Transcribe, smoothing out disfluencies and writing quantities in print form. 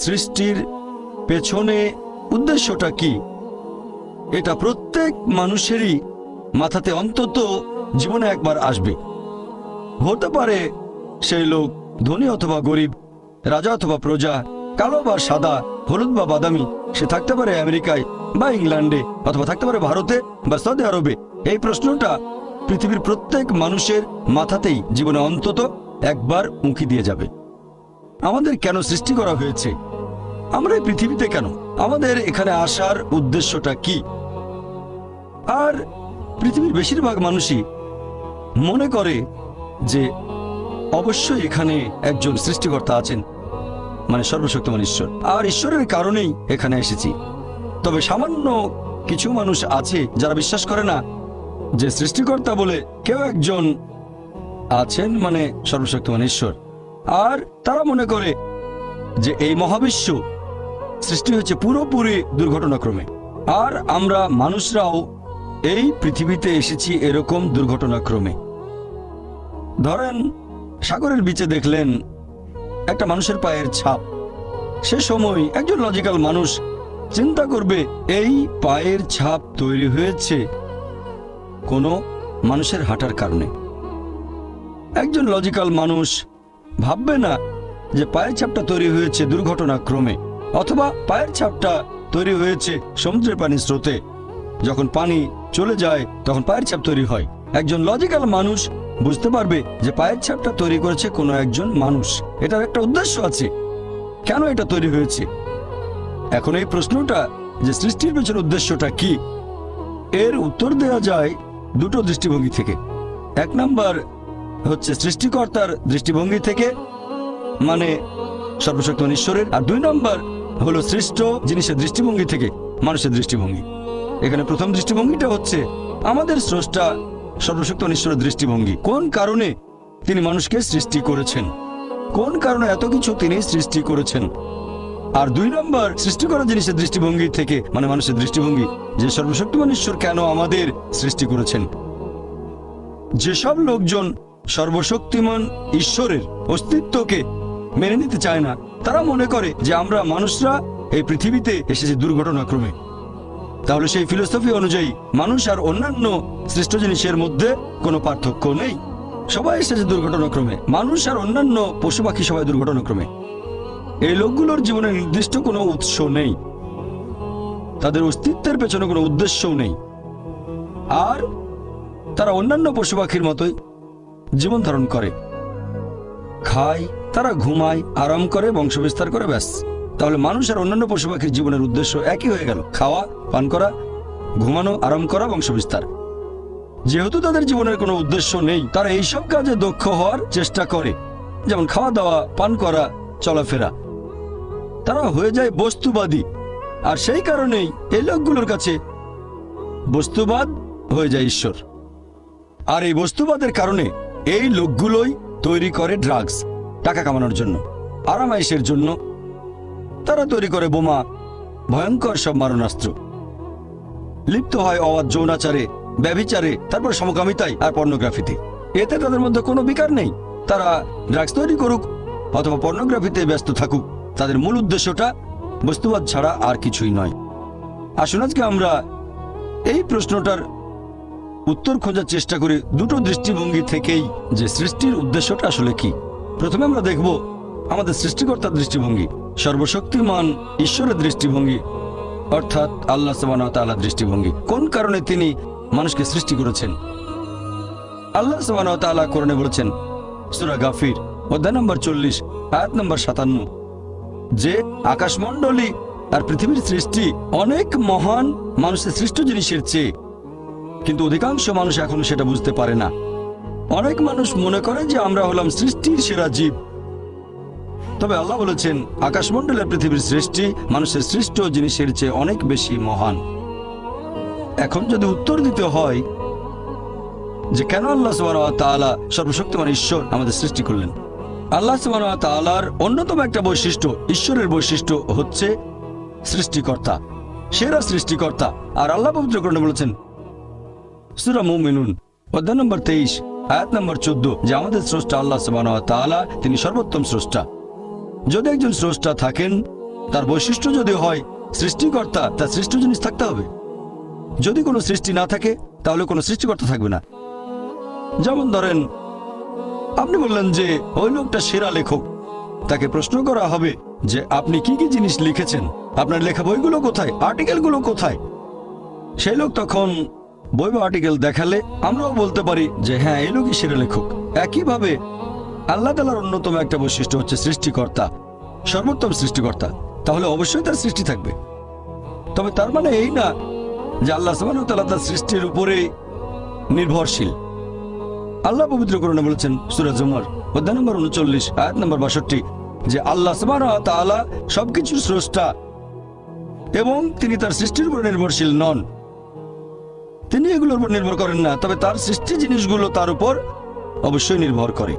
সৃষ্টির পেছনে উদ্দেশ্যটা কি, এটা প্রত্যেক মানুষেরই মাথাতে অন্তত জীবনে একবার আসবে। হতে পারে সেই লোক ধনী অথবা গরিব, রাজা অথবা প্রজা, কালো বা সাদা, হলুদ বা বাদামি, সে থাকতে পারে আমেরিকায় বা ইংল্যান্ডে, অথবা থাকতে পারে ভারতে বা সৌদি আরবে। এই প্রশ্নটা পৃথিবীর প্রত্যেক মানুষের মাথাতেই জীবনে অন্তত একবার উঁকি দিয়ে যাবে। আমাদের কেন সৃষ্টি করা হয়েছে? আমরা এই পৃথিবীতে কেন? আমাদের এখানে আসার উদ্দেশ্যটা কি? আর পৃথিবীর বেশিরভাগ মানুষই মনে করে যে অবশ্যই এখানে একজন সৃষ্টিকর্তা আছেন, মানে সর্বশক্তিমান ঈশ্বর, আর ঈশ্বরের কারণেই এখানে এসেছি। তবে সামান্য কিছু মানুষ আছে যারা বিশ্বাস করে না যে সৃষ্টিকর্তা বলে কেউ একজন আছেন, মানে সর্বশক্তিমান ঈশ্বর। আর তারা মনে করে যে এই মহাবিশ্ব সৃষ্টি হয়েছে পুরোপুরি দুর্ঘটনাক্রমে, আর আমরা মানুষরাও এই পৃথিবীতে এসেছি এরকম দুর্ঘটনাক্রমে। ধরেন সাগরের বিচে দেখলেন একটা মানুষের পায়ের ছাপ। সে সময় একজন লজিক্যাল মানুষ চিন্তা করবে এই পায়ের ছাপ তৈরি হয়েছে কোনো মানুষের হাঁটার কারণে। একজন লজিক্যাল মানুষ ভাববে না যে পায়ের ছাপটা তৈরি হয়েছে দুর্ঘটনাক্রমে, অথবা পায়ের ছাপটা তৈরি হয়েছে সমুদ্রের পানির স্রোতে। যখন পানি চলে যায় তখন পায়ের ছাপ তৈরি হয়। একজন লজিক্যাল মানুষ বুঝতে পারবে যে পায়ের ছাপটা তৈরি করেছে কোনো একজন মানুষ, এটার একটা উদ্দেশ্য আছে, কেন এটা তৈরি হয়েছে। এখন এই প্রশ্নটা যে সৃষ্টির পেছনের উদ্দেশ্যটা কি, এর উত্তর দেওয়া যায় দুটো দৃষ্টিভঙ্গি থেকে। এক নাম্বার হচ্ছে সৃষ্টিকর্তার দৃষ্টিভঙ্গি থেকে, মানে সর্বশক্তিমান ঈশ্বরের, আর দুই নম্বর হলো সৃষ্ট জিনিসের দৃষ্টিভঙ্গি থেকে, মানুষের দৃষ্টিভঙ্গি। এখানে প্রথম দৃষ্টিভঙ্গিটা হচ্ছে আমাদের স্রষ্টা সর্বশক্তিমান ঈশ্বরের দৃষ্টিভঙ্গি। কোন কারণে তিনি মানুষকে সৃষ্টি করেছেন, কোন কারণে এত কিছু তিনি সৃষ্টি করেছেন। আর দুই নম্বর সৃষ্টি করা জিনিসের দৃষ্টিভঙ্গি থেকে, মানে মানুষের দৃষ্টিভঙ্গি, যে সর্বশক্তিমান ঈশ্বর কেন আমাদের সৃষ্টি করেছেন। যেসব লোকজন সর্বশক্তিমান ঈশ্বরের অস্তিত্বকে মেনে নিতে চায় না, তারা মনে করে যে আমরা মানুষরা এই পৃথিবীতে এসেছি দুর্ঘটনাক্রমে। তাহলে সেই ফিলোসফি অনুযায়ী মানুষ আর অন্যান্য সৃষ্ট জিনিসের মধ্যে কোনো পার্থক্য নেই, সবাই এসেছে দুর্ঘটনাক্রমে। মানুষ আর অন্যান্য পশু পাখি সবাই দুর্ঘটনাক্রমে। এই লোকগুলোর জীবনে নির্দিষ্ট কোনো উৎস নেই, তাদের অস্তিত্বের পেছনে কোনো উদ্দেশ্যও নেই, আর তারা অন্যান্য পশু পাখির মতোই জীবন ধারণ করে, খায়, তারা ঘুমায়, আরাম করে, বংশবিস্তার করে, ব্যাস। তাহলে মানুষ আর অন্যান্য পশু পাখির জীবনের উদ্দেশ্য একই হয়ে গেল, খাওয়া, পান করা, ঘুমানো, আরাম করা, বংশবিস্তার। যেহেতু তাদের জীবনের কোনো উদ্দেশ্য নেই, তারা এইসব কাজে দক্ষ হওয়ার চেষ্টা করে, যেমন খাওয়া দাওয়া, পান করা, চলাফেরা। তারা হয়ে যায় বস্তুবাদী, আর সেই কারণেই এই লোকগুলোর কাছে বস্তুবাদ হয়ে যায় ঈশ্বর। আর এই বস্তুবাদের কারণে এই লোকগুলোই তৈরি করে ড্রাগস, টাকা কামানোর জন্য, আরামাইশের জন্য। তারা তৈরি করে বোমা, ভয়ঙ্কর সব মারণাস্ত্র, লিপ্ত হয় অবাধ যৌনাচারে, ব্যভিচারে, তারপর সমকামিতায় আর পর্নোগ্রাফিতে। এতে তাদের মধ্যে কোনো বিকার নেই। তারা ড্রাগস তৈরি করুক অথবা পর্নোগ্রাফিতে ব্যস্ত থাকুক, তাদের মূল উদ্দেশ্যটা বস্তুবাদ ছাড়া আর কিছুই নয়। আসুন আজকে আমরা এই প্রশ্নটার উত্তর খোঁজার চেষ্টা করি দুটো দৃষ্টিভঙ্গি থেকেই, যে সৃষ্টির উদ্দেশ্যটা আসলে কি। প্রথমে আমরা দেখব আমাদের সৃষ্টিকর্তার দৃষ্টিভঙ্গি, সর্বশক্তিমান ঈশ্বরের দৃষ্টিভঙ্গি, অর্থাৎ আল্লাহ সুবহানাহু ওয়া তাআলার দৃষ্টিভঙ্গি। কোন কারণে তিনি মানুষকে সৃষ্টি করেছেন। আল্লাহ সুবহানাহু ওয়া তাআলা কোরআনে বলেছেন, সূরা গাফির অধ্যায় নম্বর 40 আয়াত নম্বর 57, যে আকাশমণ্ডলী আর পৃথিবীর সৃষ্টি অনেক মহান মানুষের সৃষ্ট জিনিসের চেয়ে, কিন্তু অধিকাংশ মানুষ এখনো সেটা বুঝতে পারে না। অনেক মানুষ মনে করে যে আমরা হলাম সৃষ্টির সেরা জীব, তবে আল্লাহ বলেছেন আকাশমণ্ডলের পৃথিবীর সৃষ্টি মানুষের সৃষ্ট জিনিসের চেয়ে অনেক বেশি মহান। এখন যদি উত্তর দিতে হয় যে কেন আল্লাহ সুবহানাহু ওয়া তাআলা সর্বশক্তিমান ঈশ্বর আমাদের সৃষ্টি করলেন, আল্লাহ সুবহানাহু ওয়া তাআলার অন্যতম একটা বৈশিষ্ট্য, ঈশ্বরের বৈশিষ্ট্য হচ্ছে সৃষ্টিকর্তা, সেরা সৃষ্টিকর্তা। আর আল্লাহ পবিত্র কোরআনে বলেছেন সূরা মুমিনুন অধ্যায় নম্বর 23 আয়াত নম্বর 14, যে আমাদের স্রষ্টা আল্লাহ সুবহানাহু ওয়া তাআলা তিনি সর্বোত্তম স্রষ্টা। যদি একজন স্রষ্টা থাকেন তার বৈশিষ্ট্য যদি হয় সৃষ্টিকর্তা, তার সৃষ্ট জিনিস থাকতে হবে। যদি কোনো সৃষ্টি না থাকে তাহলে কোনো সৃষ্টিকর্তা থাকবে না। যেমন ধরেন আপনি বললেন যে ওই লোকটা সেরা লেখক, তাকে প্রশ্ন করা হবে যে আপনি কি কি জিনিস লিখেছেন, আপনার লেখা বইগুলো কোথায়, আর্টিকেলগুলো কোথায়। সেই লোক তখন বই বা আর্টিকেল দেখালে আমরাও বলতে পারি যে হ্যাঁ, এই লোকই সেরা লেখক। একইভাবে আল্লাহ তাআলার অন্যতম একটা বৈশিষ্ট্য হচ্ছে সৃষ্টিকর্তা, সর্বোত্তম সৃষ্টিকর্তা। তাহলে অবশ্যই তার সৃষ্টি থাকবে। তবে তার মানে এই না যে আল্লাহ সুবহানাহু ওয়া তাআলা তার সৃষ্টির উপরে নির্ভরশীল। আল্লাহ পবিত্র কোরআনে বলেছেন সূরা জুমার অধ্যায় নম্বর ৩৯ আয়াত নম্বর ৬২ যে আল্লাহ সুবহানাহু ওয়া তাআলা সবকিছুর স্রষ্টা এবং তিনি তার সৃষ্টির উপর নির্ভরশীল নন। তিনি এগুলোর উপর নির্ভর করেন না, তবে তার সৃষ্টি জিনিসগুলো তার উপর অবশ্যই নির্ভর করে।